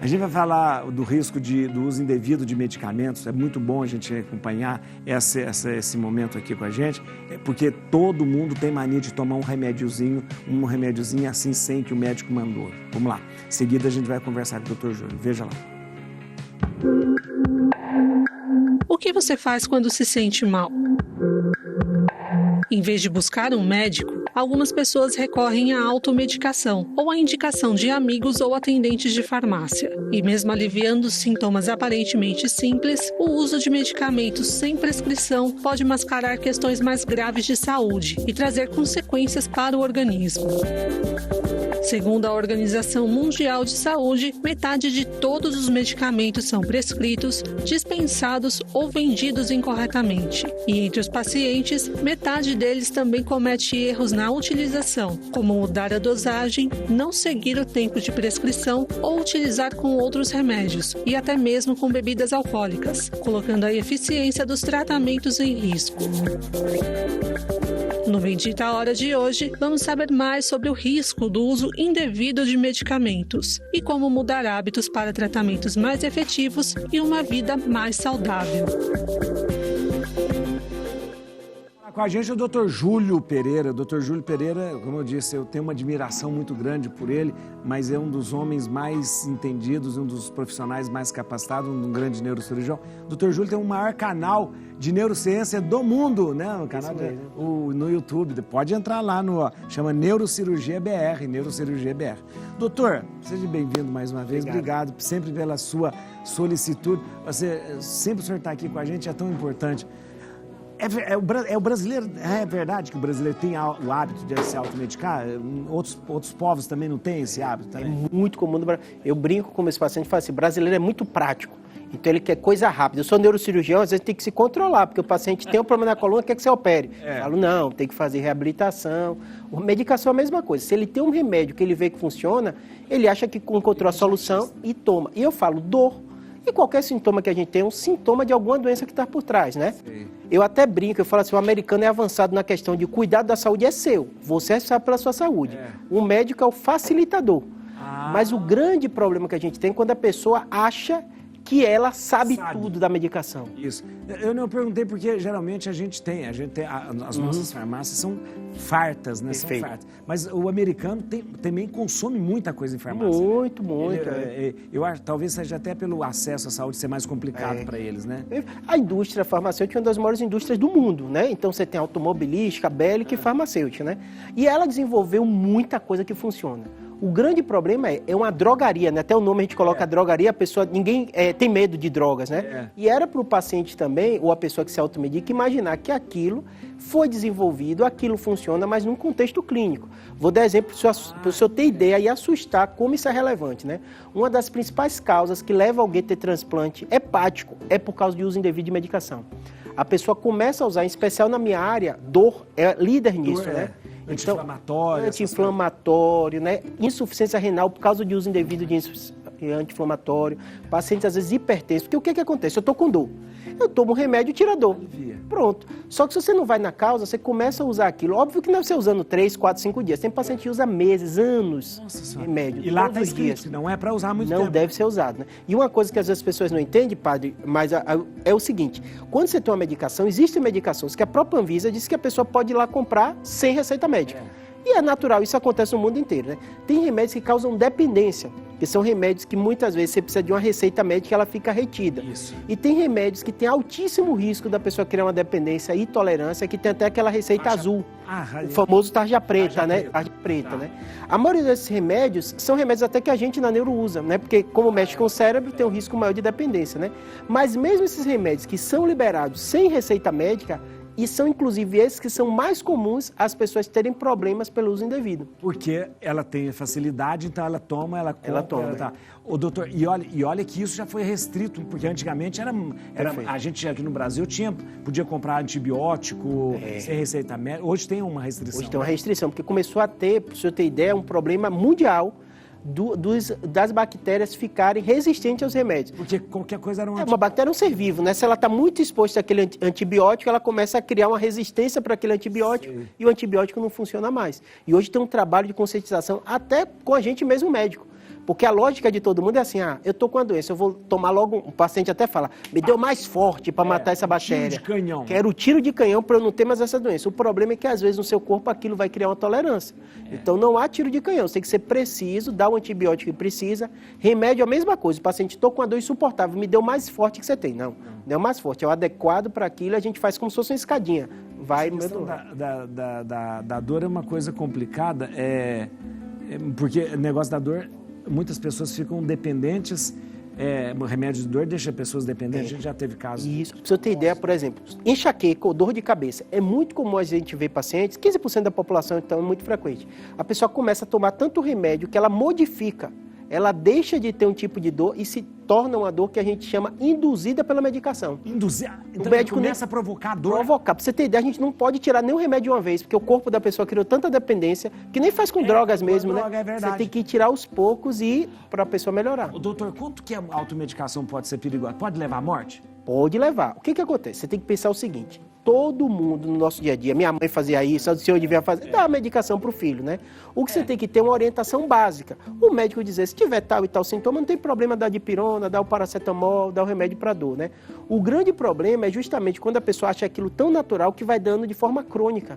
A gente vai falar do risco do uso indevido de medicamentos. É muito bom a gente acompanhar esse momento aqui com a gente, porque todo mundo tem mania de tomar um remédiozinho assim sem que o médico mandou. Vamos lá. Em seguida a gente vai conversar com o Dr. Júlio. Veja lá. O que você faz quando se sente mal? Em vez de buscar um médico, algumas pessoas recorrem à automedicação ou à indicação de amigos ou atendentes de farmácia. E mesmo aliviando os sintomas aparentemente simples, o uso de medicamentos sem prescrição pode mascarar questões mais graves de saúde e trazer consequências para o organismo. Segundo a Organização Mundial de Saúde, metade de todos os medicamentos são prescritos, dispensados ou vendidos incorretamente. E entre os pacientes, metade deles também comete erros na utilização, como mudar a dosagem, não seguir o tempo de prescrição ou utilizar com outros remédios, e até mesmo com bebidas alcoólicas, colocando a eficiência dos tratamentos em risco. No Bendita Hora de hoje, vamos saber mais sobre o risco do uso indevido de medicamentos e como mudar hábitos para tratamentos mais efetivos e uma vida mais saudável. Com a gente é o Dr. Júlio Pereira. O Dr. Júlio Pereira, como eu disse, eu tenho uma admiração muito grande por ele, mas é um dos homens mais entendidos, um dos profissionais mais capacitados, um grande neurocirurgião. O Dr. Júlio tem o maior canal de neurociência do mundo, né? O canal no YouTube. Pode entrar lá chama Neurocirurgia BR, Neurocirurgia BR. Doutor, seja bem-vindo mais uma vez. Obrigado sempre pela sua solicitude. Sempre o senhor está aqui com a gente, é tão importante. O brasileiro, é verdade que o brasileiro tem o hábito de se automedicar? Outros povos também não têm esse hábito? Também? É muito comum. Eu brinco com meus pacientes e falo assim, brasileiro é muito prático. Então ele quer coisa rápida. Eu sou neurocirurgião, às vezes tem que se controlar, porque o paciente tem um problema na coluna, quer que você opere. Eu falo, não, tem que fazer reabilitação. A medicação é a mesma coisa. Se ele tem um remédio que ele vê que funciona, ele acha que encontrou a solução e toma. E eu falo, dor. E qualquer sintoma que a gente tem é um sintoma de alguma doença que está por trás, né? Sim. Eu até brinco, eu falo assim, o americano é avançado na questão de cuidado da saúde é seu. Você é responsável pela sua saúde. O médico é o facilitador. Mas o grande problema que a gente tem é quando a pessoa acha que ela sabe tudo da medicação. Isso. Eu não perguntei porque geralmente a gente tem as nossas farmácias são fartas, né? Perfeito. São fartas. Mas o americano também consome muita coisa em farmácia. Muito. Eu acho, talvez seja até pelo acesso à saúde ser mais complicado para eles, né? A indústria farmacêutica é uma das maiores indústrias do mundo, né? Então você tem automobilística, bélica e farmacêutica, né? E ela desenvolveu muita coisa que funciona. O grande problema é uma drogaria, né? Até o nome a gente coloca drogaria, a pessoa, ninguém tem medo de drogas, né? E era para o paciente também, ou a pessoa que se automedica, imaginar que aquilo foi desenvolvido, aquilo funciona, mas num contexto clínico. Vou dar exemplo para o senhor ter ideia e assustar como isso é relevante, né? Uma das principais causas que leva alguém a ter transplante hepático é por causa de uso indevido de medicação. A pessoa começa a usar, em especial na minha área, dor é líder nisso, né? Anti-inflamatório. Anti-inflamatório, né? Insuficiência renal por causa de uso indevido de anti-inflamatório. Pacientes, às vezes, hipertensos. Porque o que acontece? Eu estou com dor. Eu tomo um remédio tirador. Pronto. Só que se você não vai na causa, você começa a usar aquilo. Óbvio que não é você usando 3, 4, 5 dias. Tem paciente que usa meses, anos, remédio. E lá está escrito, não é para usar muito tempo. Não deve ser usado, né? E uma coisa que às vezes as pessoas não entendem, padre, mas é o seguinte. Quando você tem uma medicação, existem medicações que a própria Anvisa diz que a pessoa pode ir lá comprar sem receita médica. E é natural, isso acontece no mundo inteiro, né? Tem remédios que causam dependência, que são remédios que muitas vezes você precisa de uma receita médica e ela fica retida. Isso. E tem remédios que têm altíssimo risco da pessoa criar uma dependência e intolerância, que tem até aquela receita azul, o famoso tarja preta, né? Tarja preta, né? A maioria desses remédios são remédios até que a gente na neuro usa, né? Porque como mexe com o cérebro, tem um risco maior de dependência, né? Mas mesmo esses remédios que são liberados sem receita médica, e são, inclusive, esses que são mais comuns as pessoas terem problemas pelo uso indevido. Porque ela tem facilidade, então ela toma, ela compra. Ela toma. Tá. Ô, doutor, e olha que isso já foi restrito, porque antigamente a gente aqui no Brasil podia comprar antibiótico sem receita médica. Hoje tem uma restrição. Hoje tem uma restrição, porque começou a ter, para o senhor ter ideia, um problema mundial das bactérias ficarem resistentes aos remédios. Porque qualquer coisa era uma bactéria é um ser vivo, né? Se ela está muito exposta àquele antibiótico, ela começa a criar uma resistência para aquele antibiótico. Sim. E o antibiótico não funciona mais. E hoje tem um trabalho de conscientização até com a gente mesmo médico. Porque a lógica de todo mundo é assim, eu tô com a doença, eu vou tomar logo, o paciente até fala, me deu mais forte para matar essa bactéria. Tiro de canhão. Quero o tiro de canhão para eu não ter mais essa doença. O problema é que às vezes no seu corpo aquilo vai criar uma tolerância. Então não há tiro de canhão, você tem que ser preciso, dar o antibiótico que precisa. Remédio é a mesma coisa, o paciente, tô com a dor insuportável, me deu mais forte que você tem. Não é o mais forte, é o adequado para aquilo, a gente faz como se fosse uma escadinha. Vai no questão da dor é uma coisa complicada, porque o negócio da dor, muitas pessoas ficam dependentes, o remédio de dor deixa pessoas dependentes, a gente já teve casos. Isso, pra você ter ideia, por exemplo, enxaqueca ou dor de cabeça, é muito comum a gente ver pacientes, 15% da população então é muito frequente, a pessoa começa a tomar tanto remédio que ela modifica, ela deixa de ter um tipo de dor e se torna uma dor que a gente chama induzida pela medicação. Induzida? Então o médico começa a provocar dor? Provocar. Pra você ter ideia, a gente não pode tirar nenhum remédio de uma vez, porque o corpo da pessoa criou tanta dependência, que nem faz com drogas mesmo, droga, né? É verdade. Você tem que tirar aos poucos e para a pessoa melhorar. Doutor, quanto que a automedicação pode ser perigosa? Pode levar à morte? Pode levar. O que acontece? Você tem que pensar o seguinte, todo mundo no nosso dia a dia, minha mãe fazia isso, o senhor devia fazer, dá a medicação para o filho, né? O que você tem que ter é uma orientação básica. O médico dizer, se tiver tal e tal sintoma, não tem problema dar dipirona, dar o paracetamol, dar o remédio para dor, né? O grande problema é justamente quando a pessoa acha aquilo tão natural que vai dando de forma crônica.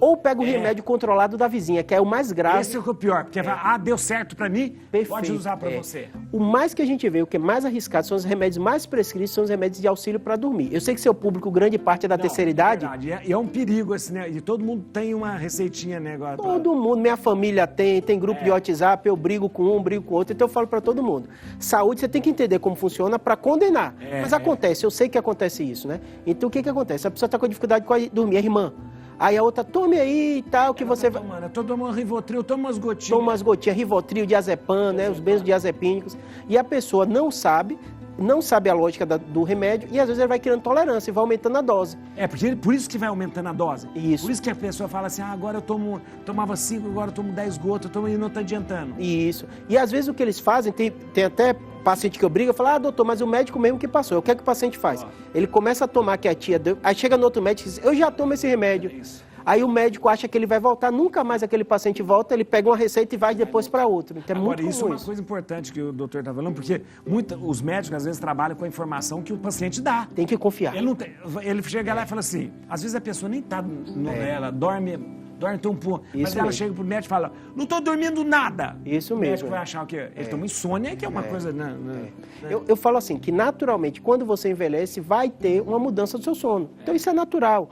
Ou pega o remédio controlado da vizinha, que é o mais grave. Esse é o pior, porque deu certo para mim, perfeito, pode usar para você. O mais que a gente vê, o que é mais arriscado, são os remédios mais prescritos, são os remédios de auxílio para dormir. Eu sei que seu público, grande parte é da terceira idade. É verdade, e é um perigo esse, né? E todo mundo tem uma receitinha, né? Agora, todo mundo, minha família tem grupo de WhatsApp, eu brigo com um, brigo com outro, então eu falo para todo mundo. Saúde, você tem que entender como funciona para condenar. Mas acontece, eu sei que acontece isso, né? Então o que acontece? A pessoa está com dificuldade de dormir, a irmã. Aí a outra, tome aí e tal, que você vai... Eu tô tomando Rivotril, toma umas gotinhas. Toma umas gotinhas, Rivotril, diazepam, né, os benzodiazepínicos. E a pessoa não sabe a lógica do remédio e às vezes ele vai criando tolerância e vai aumentando a dose. Por isso que vai aumentando a dose. Isso. Por isso que a pessoa fala assim, agora eu tomava 5, agora eu tomo 10 gotas, e não tá adiantando. Isso. E às vezes o que eles fazem, tem até paciente que eu brigo, fala, doutor, mas o médico mesmo que passou. O que é que o paciente faz? Ele começa a tomar que a tia deu, aí chega no outro médico e diz, eu já tomo esse remédio. Aí o médico acha que ele vai voltar, nunca mais aquele paciente volta, ele pega uma receita e vai depois para outro. Então, agora, isso é uma coisa importante que o doutor está falando, porque os médicos às vezes trabalham com a informação que o paciente dá. Tem que confiar. Ele chega lá e fala assim, às vezes a pessoa nem está ela dorme tão pouco, mas ela chega pro médico e fala, não estou dormindo nada. Isso mesmo. O médico vai achar o quê? Ele toma insônia, que é uma coisa... Eu falo assim, que naturalmente, quando você envelhece, vai ter uma mudança do seu sono. Então isso é natural.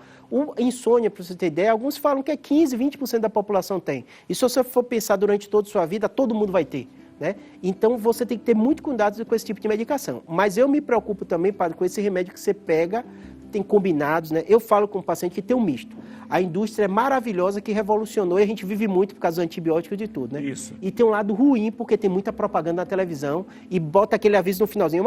Insônia, para você ter ideia, alguns falam que é 15, 20% da população tem. E se você for pensar durante toda a sua vida, todo mundo vai ter. Né? Então você tem que ter muito cuidado com esse tipo de medicação. Mas eu me preocupo também, padre, com esse remédio que você pega, tem combinados, né? Eu falo com o paciente que tem um misto. A indústria é maravilhosa, que revolucionou e a gente vive muito por causa do antibiótico e de tudo, né? Isso. E tem um lado ruim, porque tem muita propaganda na televisão e bota aquele aviso no finalzinho.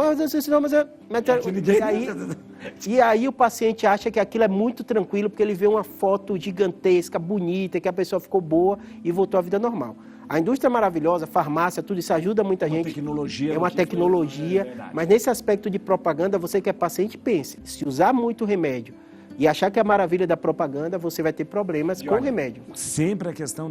E aí o paciente acha que aquilo é muito tranquilo, porque ele vê uma foto gigantesca, bonita, que a pessoa ficou boa e voltou à vida normal. A indústria é maravilhosa, a farmácia, tudo isso ajuda muita gente. Tecnologia, é uma tecnologia, mas nesse aspecto de propaganda, você que é paciente, pense, se usar muito remédio e achar que é a maravilha da propaganda, você vai ter problemas com o remédio. Sempre a questão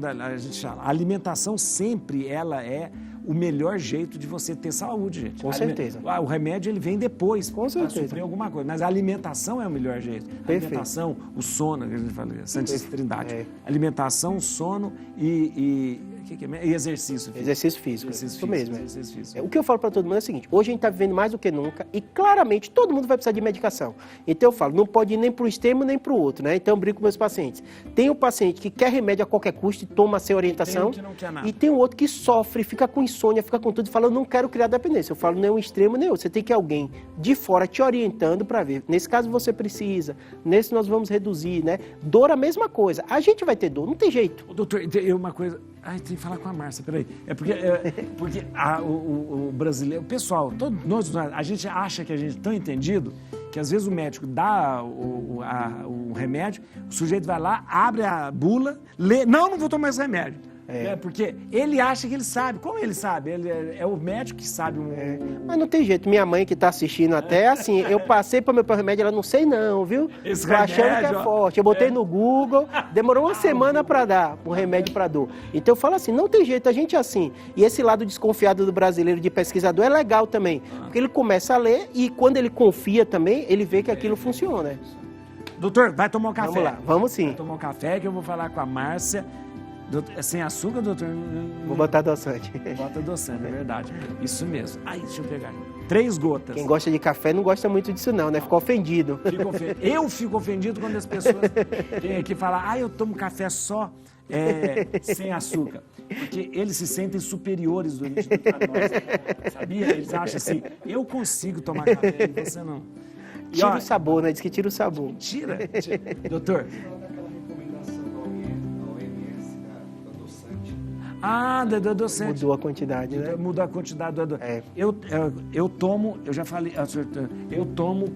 a alimentação sempre ela é o melhor jeito de você ter saúde, gente. Com certeza. O remédio ele vem depois. Com certeza. Para suprir alguma coisa, mas a alimentação é o melhor jeito. A alimentação, o sono, que a gente fala, a Santíssima Trindade. Alimentação, sono e exercício físico. Exercício físico, isso mesmo. Exercício físico. O que eu falo para todo mundo é o seguinte, hoje a gente está vivendo mais do que nunca e claramente todo mundo vai precisar de medicação. Então eu falo, não pode ir nem para um extremo nem para o outro, né? Então eu brinco com meus pacientes. Tem o paciente que quer remédio a qualquer custo e toma sem orientação. Tem um que não quer nada. E tem o outro que sofre, fica com insônia, fica com tudo e fala, eu não quero criar dependência. Eu falo, nem um extremo nem outro. Você tem que ter alguém de fora te orientando para ver. Nesse caso você precisa, nesse nós vamos reduzir, né? Dor a mesma coisa. A gente vai ter dor, não tem jeito. Doutor, uma coisa... Ai, tem que falar com a Márcia, peraí. É porque o brasileiro, o pessoal, nós, a gente acha que a gente é tão entendido que às vezes o médico dá o remédio, o sujeito vai lá, abre a bula, lê, não vou tomar esse remédio. Porque ele acha que ele sabe. Como ele sabe? Ele é o médico que sabe. Mas não tem jeito. Minha mãe que está assistindo até, assim, eu passei para o meu remédio, ela não sei não, viu? Esse Tô achando remédio, que é forte. Eu botei no Google, demorou uma semana para dar um remédio para dor. Então eu falo assim, não tem jeito, a gente é assim. E esse lado desconfiado do brasileiro de pesquisador é legal também. Porque ele começa a ler e quando ele confia também, ele vê que aquilo funciona. Doutor, vai tomar um café. Vamos lá, vamos sim. Vai tomar um café que eu vou falar com a Márcia. Sem açúcar, doutor? Vou botar adoçante. Bota adoçante, é verdade. Isso mesmo. Aí, deixa eu pegar. 3 gotas. Quem gosta de café não gosta muito disso não, né? Ficou ofendido. Eu fico ofendido quando as pessoas vêm aqui falar, eu tomo café só sem açúcar. Porque eles se sentem superiores do Instituto a nós. Sabia? Eles acham assim, eu consigo tomar café e você não. Tira o sabor, né? Diz que tira o sabor. Tira. Doutor. Do adoçante. Mudou a quantidade, né? Mudou a quantidade do adoçante. Eu tomo, eu já falei, eu tomo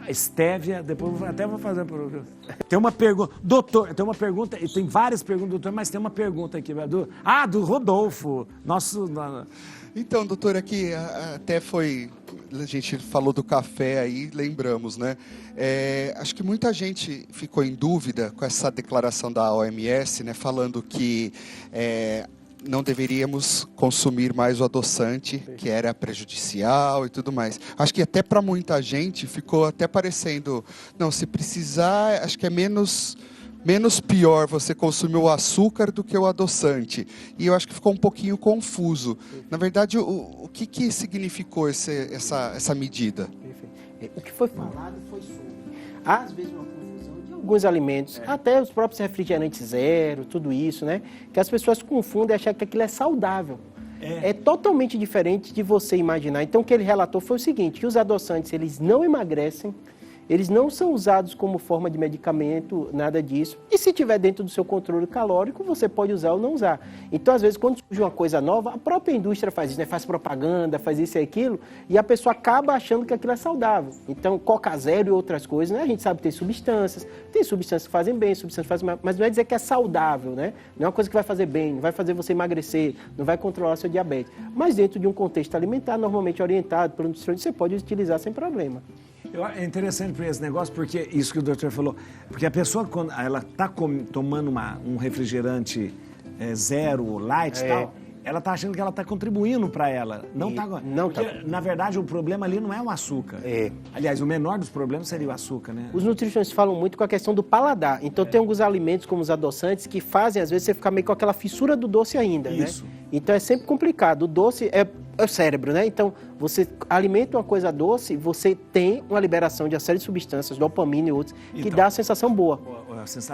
estévia, depois até vou fazer. Tem uma pergunta, doutor, tem uma pergunta, e tem várias perguntas, doutor, mas tem uma pergunta aqui, do Rodolfo, nosso... Então, doutor, aqui até a gente falou do café aí, lembramos, né? Acho que muita gente ficou em dúvida com essa declaração da OMS, né? Falando que não deveríamos consumir mais o adoçante, que era prejudicial e tudo mais. Acho que até para muita gente ficou até parecendo, não, se precisar, acho que é menos pior você consumir o açúcar do que o adoçante. E eu acho que ficou um pouquinho confuso. Na verdade, o que significou essa medida? O que foi falado foi sobre, às vezes, uma confusão de alguns alimentos, até os próprios refrigerantes zero, tudo isso, né? Que as pessoas confundem e acham que aquilo é saudável. É totalmente diferente de você imaginar. Então, o que ele relatou foi o seguinte, que os adoçantes, eles não emagrecem, eles não são usados como forma de medicamento, nada disso. E se tiver dentro do seu controle calórico, você pode usar ou não usar. Então, às vezes, quando surge uma coisa nova, a própria indústria faz isso, né? Faz propaganda, faz isso e aquilo, e a pessoa acaba achando que aquilo é saudável. Então, Coca Zero e outras coisas, né? A gente sabe que tem substâncias que fazem bem, substâncias que fazem mal, mas não é dizer que é saudável, né? Não é uma coisa que vai fazer bem, não vai fazer você emagrecer, não vai controlar seu diabetes. Mas dentro de um contexto alimentar, normalmente orientado pelo nutricionista, você pode utilizar sem problema. É interessante para esse negócio, porque isso que o doutor falou, porque a pessoa, quando ela está tomando um refrigerante zero, light e tal, ela está achando que ela está contribuindo para ela. Na verdade, o problema ali não é o açúcar. Aliás, o menor dos problemas seria o açúcar, né? Os nutricionistas falam muito com a questão do paladar. Então, tem alguns alimentos, como os adoçantes, que fazem, às vezes, você ficar meio com aquela fissura do doce ainda, isso, né? Então, é sempre complicado. O doce é o cérebro, né? Então, você alimenta uma coisa doce, você tem uma liberação de uma série de substâncias, dopamina e outros, que dá a sensação boa.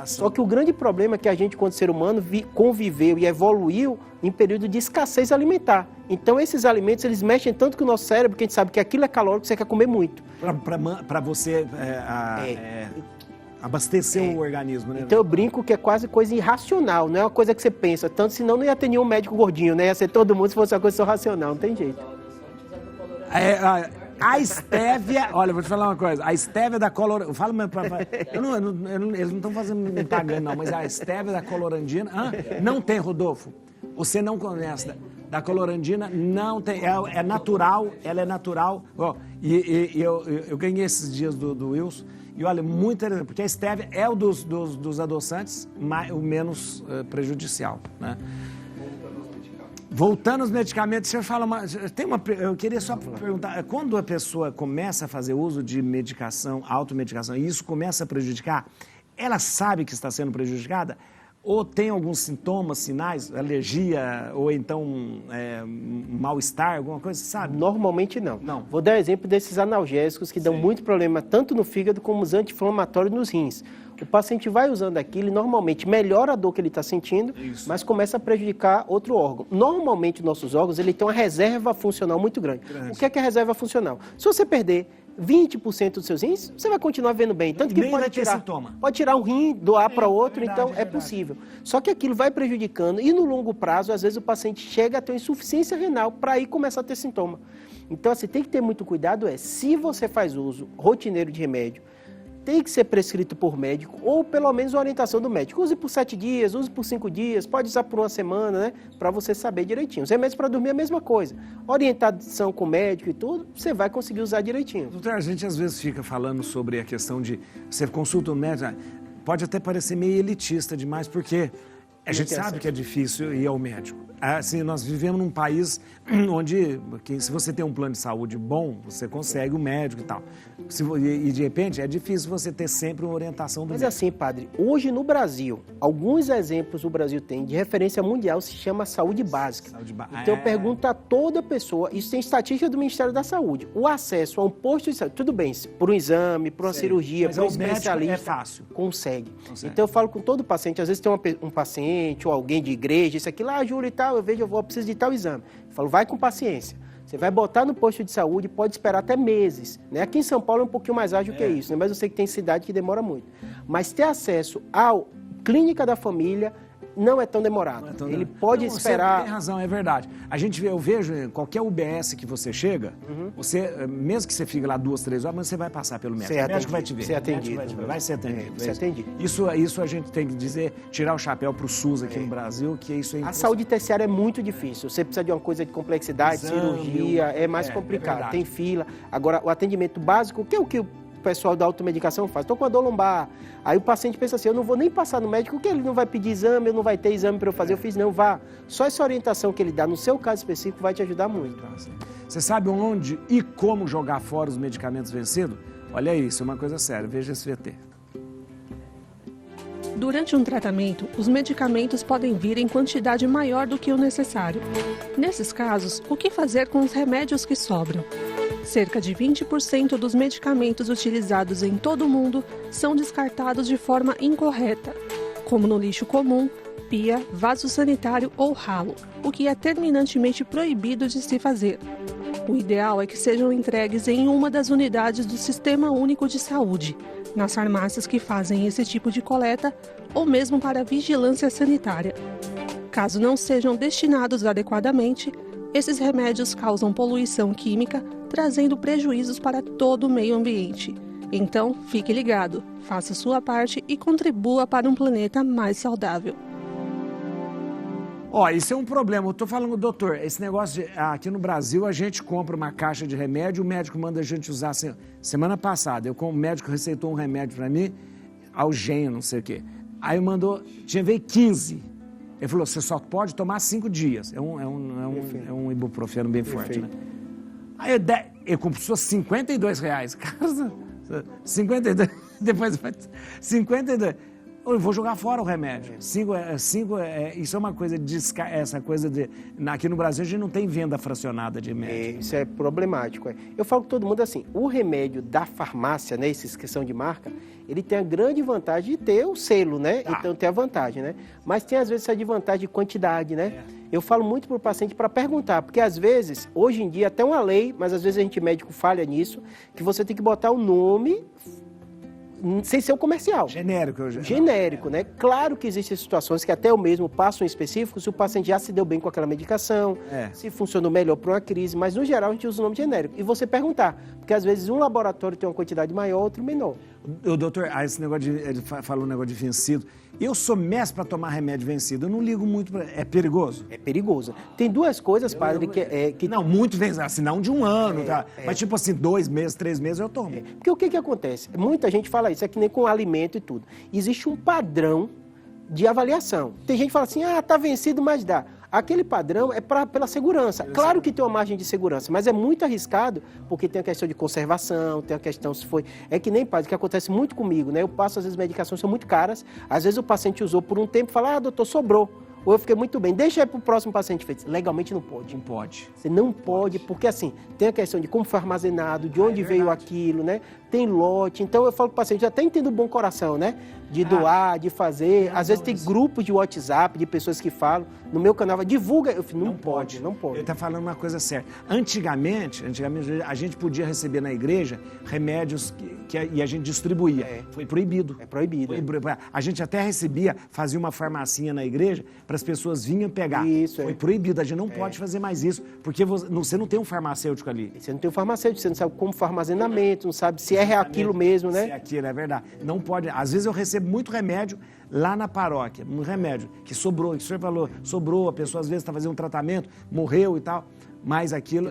Só que o grande problema é que a gente, quando ser humano, conviveu e evoluiu em período de escassez alimentar. Então, esses alimentos, eles mexem tanto com o nosso cérebro, que a gente sabe que aquilo é calórico, você quer comer muito. Para você abastecer o organismo, né? Então, eu brinco que é quase coisa irracional, não é uma coisa que você pensa. Tanto, senão não ia ter nenhum médico gordinho, né? Ia ser todo mundo se fosse uma coisa só racional, não tem jeito. A estévia, olha, vou te falar uma coisa, a estévia da colorandina, fala mesmo eles não estão me pagando não, mas a estévia da colorandina, não tem, Rodolfo, você não conhece, da colorandina não tem, é natural, ela é natural, eu ganhei esses dias do Wilson, e olha, muito interessante, porque a estévia é o dos adoçantes, o menos prejudicial, né? Voltando aos medicamentos, você fala eu queria só perguntar, quando a pessoa começa a fazer uso de medicação, automedicação, e isso começa a prejudicar, ela sabe que está sendo prejudicada? Ou tem alguns sintomas, sinais, alergia, ou então mal-estar, alguma coisa, sabe? Normalmente não. Vou dar um exemplo desses analgésicos que dão muito problema, tanto no fígado como os anti-inflamatórios nos rins. O paciente vai usando aquilo e normalmente melhora a dor que ele está sentindo, mas começa a prejudicar outro órgão. Normalmente, nossos órgãos, ele tem uma reserva funcional muito grande. O que é a reserva funcional? Se você perder 20% dos seus rins, você vai continuar vendo bem. Tanto que pode tirar um rim, doar para outro, então é possível. Só que aquilo vai prejudicando e no longo prazo, às vezes o paciente chega a ter uma insuficiência renal para aí começar a ter sintoma. Então, assim, tem que ter muito cuidado, se você faz uso rotineiro de remédio, tem que ser prescrito por médico, ou pelo menos orientação do médico. Use por 7 dias, use por 5 dias, pode usar por uma semana, né? Para você saber direitinho. Os remédios para dormir é a mesma coisa. Orientação com o médico e tudo, você vai conseguir usar direitinho. Doutor, a gente às vezes fica falando sobre a questão de você consulta um médico, pode até parecer meio elitista demais, porque a gente sabe que é difícil ir ao médico. Assim, nós vivemos num país onde, se você tem um plano de saúde bom, você consegue o médico e tal. E de repente, é difícil você ter sempre uma orientação do médico. Mas assim, padre, hoje no Brasil, alguns exemplos o Brasil tem de referência mundial, se chama saúde básica. Então eu pergunto a toda pessoa, isso tem estatística do Ministério da Saúde, o acesso a um posto de saúde, tudo bem, por um exame, por uma cirurgia, por um especialista, é fácil. Consegue. Então eu falo com todo paciente, às vezes tem um paciente ou alguém de igreja, isso aqui lá, Júlio e tal, eu preciso de tal exame. Eu falo, vai com paciência. Você vai botar no posto de saúde, pode esperar até meses. Né? Aqui em São Paulo é um pouquinho mais ágil que isso, né? Mas eu sei que tem cidade que demora muito. Mas ter acesso à clínica da família não é tão demorado. Ele pode esperar... Você tem razão, é verdade. Eu vejo em qualquer UBS que você chega, você, mesmo que você fique lá 2, 3 horas, mas você vai passar pelo médico. O médico vai te ver. Ser atendido. Vai ser atendido. Ser atendido. Isso a gente tem que dizer, tirar o chapéu pro SUS aqui no Brasil, que isso é A saúde terciária é muito difícil. Você precisa de uma coisa de complexidade, cirurgia, é mais complicado. Tem fila. Agora, o atendimento básico, o que o pessoal da automedicação faz? Estou com a dor lombar. Aí o paciente pensa assim, eu não vou nem passar no médico, porque ele não vai pedir exame, eu não vai ter exame para eu fazer. Eu fiz, não, vá. Só essa orientação que ele dá no seu caso específico vai te ajudar muito. Você sabe onde e como jogar fora os medicamentos vencidos? Olha isso, é uma coisa séria. Veja esse VT. Durante um tratamento, os medicamentos podem vir em quantidade maior do que o necessário. Nesses casos, o que fazer com os remédios que sobram? Cerca de 20% dos medicamentos utilizados em todo o mundo são descartados de forma incorreta, como no lixo comum, pia, vaso sanitário ou ralo, o que é terminantemente proibido de se fazer. O ideal é que sejam entregues em uma das unidades do Sistema Único de Saúde, nas farmácias que fazem esse tipo de coleta ou mesmo para vigilância sanitária. Caso não sejam destinados adequadamente, esses remédios causam poluição química, trazendo prejuízos para todo o meio ambiente. Então, fique ligado, faça sua parte e contribua para um planeta mais saudável. Isso é um problema. Eu tô falando, doutor, esse negócio aqui no Brasil, a gente compra uma caixa de remédio, o médico manda a gente usar. Semana passada, o médico receitou um remédio para mim, Algenio, não sei o quê. Aí veio 15. Ele falou, você só pode tomar 5 dias. É um ibuprofeno bem forte, né? Aí ele custou R$52. Cara, 52. Depois 52. Eu vou jogar fora o remédio. Isso é uma coisa aqui no Brasil a gente não tem venda fracionada de remédio. Isso é problemático. Eu falo com todo mundo assim, o remédio da farmácia, né, esses que são de marca, ele tem a grande vantagem de ter o selo, né? Então tem a vantagem, né? Mas tem às vezes essa desvantagem de quantidade, né? Eu falo muito para o paciente para perguntar, porque às vezes, hoje em dia, até uma lei, mas às vezes a gente médico falha nisso, que você tem que botar o nome sem ser o comercial. Genérico, né? Claro que existem situações que até eu mesmo passo em específico se o paciente já se deu bem com aquela medicação, se funcionou melhor para uma crise, mas no geral a gente usa o nome genérico. E você perguntar, porque às vezes um laboratório tem uma quantidade maior, outro menor. Doutor, esse negócio ele falou um negócio de vencido. Eu sou mestre para tomar remédio vencido, eu não ligo muito para... É perigoso? É perigoso. Tem duas coisas, padre, que... Não, muito vencido, assim, não de um ano, tá? Mas tipo assim, 2 meses, 3 meses eu tomo. Porque o que acontece? Muita gente fala isso, é que nem com alimento e tudo. Existe um padrão de avaliação. Tem gente que fala assim, tá vencido, mas dá. Aquele padrão é pela segurança. Claro que tem uma margem de segurança, mas é muito arriscado, porque tem a questão de conservação, tem a questão se foi... É que nem, padre, que acontece muito comigo, né? Eu passo, às vezes, medicações são muito caras, às vezes o paciente usou por um tempo e fala, doutor, sobrou. Ou eu fiquei muito bem, deixa aí para o próximo paciente feito. Legalmente não pode. Não pode. Você não pode, porque assim, tem a questão de como foi armazenado, de onde veio aquilo, né? Tem lote. Então eu falo para o paciente, até entendo o bom coração, né? De doar, de fazer. Às vezes tem grupos de WhatsApp, de pessoas que falam. No meu canal, divulga. Eu falo, não pode. Ele está falando uma coisa séria. Antigamente, a gente podia receber na igreja remédios e a gente distribuía. Foi proibido. É proibido. A gente até recebia, fazia uma farmacinha na igreja para as pessoas vinham pegar. Isso, Foi proibido. A gente não pode fazer mais isso, porque você não tem um farmacêutico ali. Você não tem um farmacêutico, você não sabe como foi o armazenamento, não sabe se é aquilo mesmo, né? Se é aquilo, é verdade. Não pode... Às vezes eu recebo muito remédio lá na paróquia, um remédio que sobrou, que o senhor falou, sobrou, a pessoa às vezes está fazendo um tratamento, morreu e tal, mas aquilo,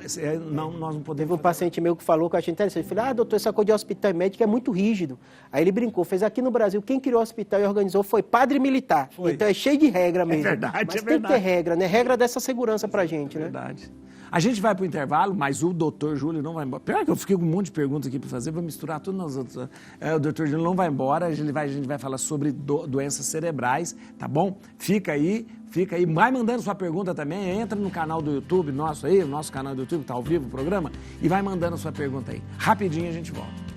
nós não podemos... Teve um paciente meu que falou que eu achei interessante. Eu falei, doutor, essa coisa de hospital e médico é muito rígido. Aí ele brincou, fez aqui no Brasil, quem criou o hospital e organizou foi padre militar. Foi. Então é cheio de regra mesmo. É verdade, mas é tem verdade. que ter regra, né? Regra dessa segurança pra gente, né? Verdade. A gente vai para o intervalo, mas o doutor Júlio não vai embora. Pior que eu fiquei com um monte de perguntas aqui para fazer, vou misturar tudo nas outras. O doutor Júlio não vai embora, a gente vai falar sobre doenças cerebrais, tá bom? Fica aí, vai mandando sua pergunta também, entra no canal do YouTube nosso aí, o nosso canal do YouTube, tá ao vivo o programa, e vai mandando sua pergunta aí. Rapidinho a gente volta.